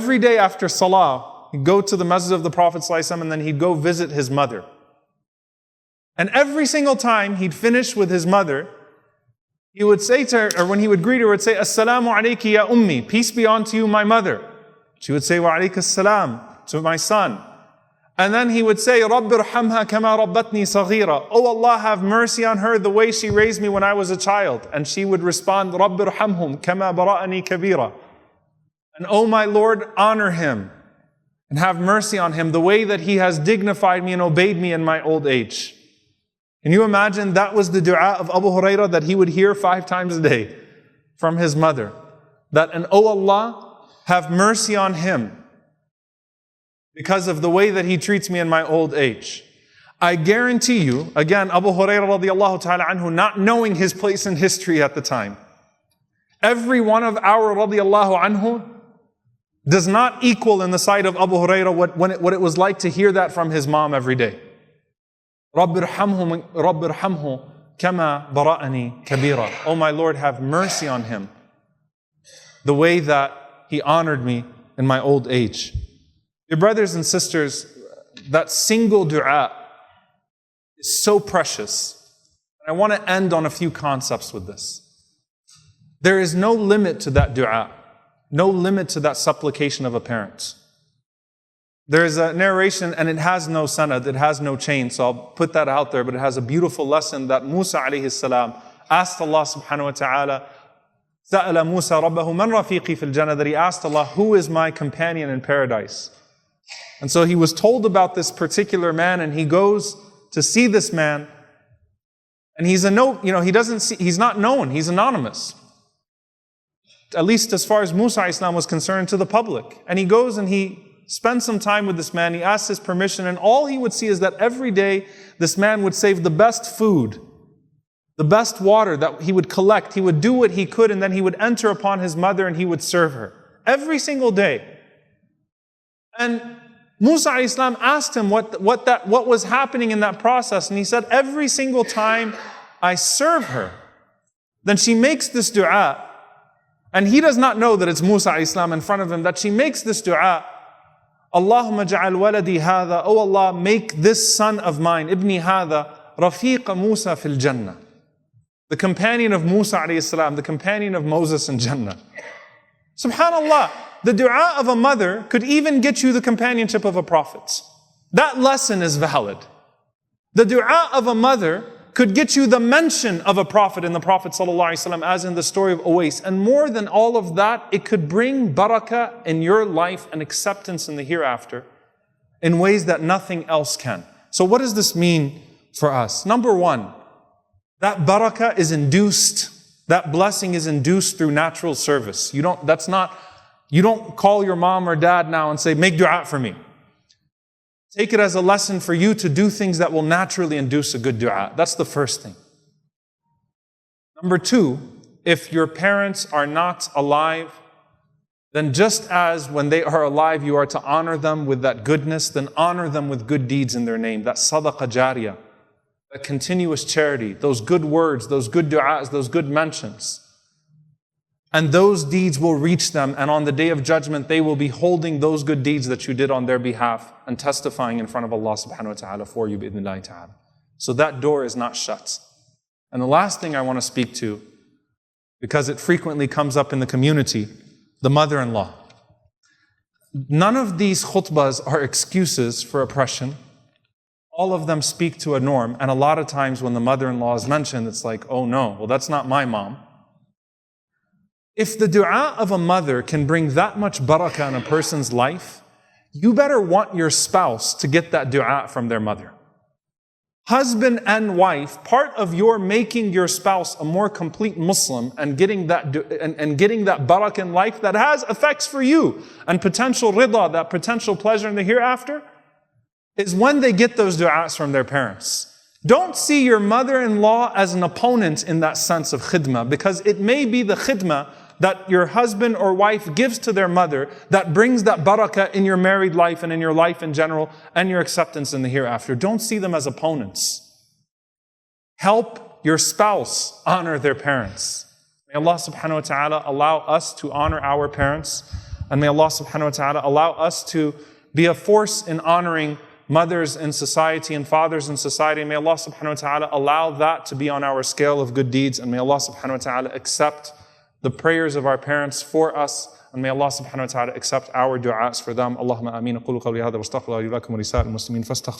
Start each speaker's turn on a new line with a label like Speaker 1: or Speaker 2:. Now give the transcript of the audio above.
Speaker 1: every day after Salah, he'd go to the Masjid of the Prophet ﷺ and then he'd go visit his mother. And every single time he'd finish with his mother, he would say to her, or when he would greet her, would say, Assalamu alayki ya ummi, peace be unto you, my mother. She would say, Wa alayka assalam, to my son. And then he would say, Rabbi irhamha kama rabbatni saghira. Oh Allah, have mercy on her the way she raised me when I was a child. And she would respond, Rabbi irhamhum kama bara'ani kabira. And oh my Lord, honor him and have mercy on him the way that he has dignified me and obeyed me in my old age. Can you imagine that was the dua of Abu Hurairah that he would hear 5 times a day from his mother? That, and oh Allah, have mercy on him because of the way that he treats me in my old age. I guarantee you, again, Abu Hurairah radiallahu ta'ala anhu, not knowing his place in history at the time, every one of our radiallahu anhu does not equal in the sight of Abu Hurairah what it was like to hear that from his mom every day. رَبِّ ارْحَمْهُ كَمَا بَرَأَنِي كَبِيرًا. Oh my Lord, have mercy on him the way that he honored me in my old age. Dear brothers and sisters, that single dua is so precious. I want to end on a few concepts with this. There is no limit to that dua, no limit to that supplication of a parent. There is a narration and it has no sanad, it has no chain, so I'll put that out there, but it has a beautiful lesson that Musa alayhi salam asked Allah subhanahu wa ta'ala, Sa'ala Musa rabbahu man rafiqi fil jannah, that he asked Allah, who is my companion in paradise? And so he was told about this particular man and he goes to see this man and he's not known, he's anonymous. At least as far as Musa alayhi salam was concerned, to the public. And he goes and he spends some time with this man, he asks his permission, and all he would see is that every day this man would save the best food, the best water that he would collect. He would do what he could and then he would enter upon his mother and he would serve her. Every single day. And Musa alayhi salam asked him what was happening in that process, and he said, every single time I serve her, then she makes this dua, and he does not know that it's Musa alayhi salam in front of him, that she makes this dua, Allahumma ja'al waladi hadha, oh Allah, make this son of mine, ibni hadha, rafiqa Musa fil jannah. The companion of Musa alayhi salam, the companion of Moses in Jannah. Subhanallah, the dua of a mother could even get you the companionship of a prophet. That lesson is valid. The dua of a mother could get you the mention of a prophet in the Prophet ﷺ, as in the story of Uwais. And more than all of that, it could bring barakah in your life and acceptance in the hereafter in ways that nothing else can. So what does this mean for us? Number one, that barakah is induced, that blessing is induced through natural service. You don't call your mom or dad now and say, make dua for me. Take it as a lesson for you to do things that will naturally induce a good dua. That's the first thing. Number two, if your parents are not alive, then just as when they are alive you are to honor them with that goodness, then honor them with good deeds in their name. That sadaqah jariyah, that continuous charity, those good words, those good du'as, those good mentions. And those deeds will reach them, and on the day of judgment they will be holding those good deeds that you did on their behalf and testifying in front of Allah subhanahu wa ta'ala for you bi'idhnillahi ta'ala. So that door is not shut. And the last thing I want to speak to, because it frequently comes up in the community, the mother-in-law. None of these khutbahs are excuses for oppression. All of them speak to a norm, and a lot of times when the mother-in-law is mentioned, it's like, oh no, well that's not my mom. If the dua of a mother can bring that much barakah in a person's life, you better want your spouse to get that dua from their mother. Husband and wife, part of your making your spouse a more complete Muslim and getting that barakah in life that has effects for you and potential rida, that potential pleasure in the hereafter, is when they get those du'as from their parents. Don't see your mother-in-law as an opponent in that sense of khidmah, because it may be the khidmah that your husband or wife gives to their mother that brings that barakah in your married life and in your life in general and your acceptance in the hereafter. Don't see them as opponents. Help your spouse honor their parents. May Allah subhanahu wa ta'ala allow us to honor our parents. And may Allah subhanahu wa ta'ala allow us to be a force in honoring mothers in society and fathers in society. May Allah subhanahu wa ta'ala allow that to be on our scale of good deeds. And may Allah subhanahu wa ta'ala accept the prayers of our parents for us. And may Allah subhanahu wa ta'ala accept our du'as for them. Allahumma ameen. Aqulu qawli hadha wa astaghfirullahi wa lakum wa lisa'il muslimin fastaghfiruh.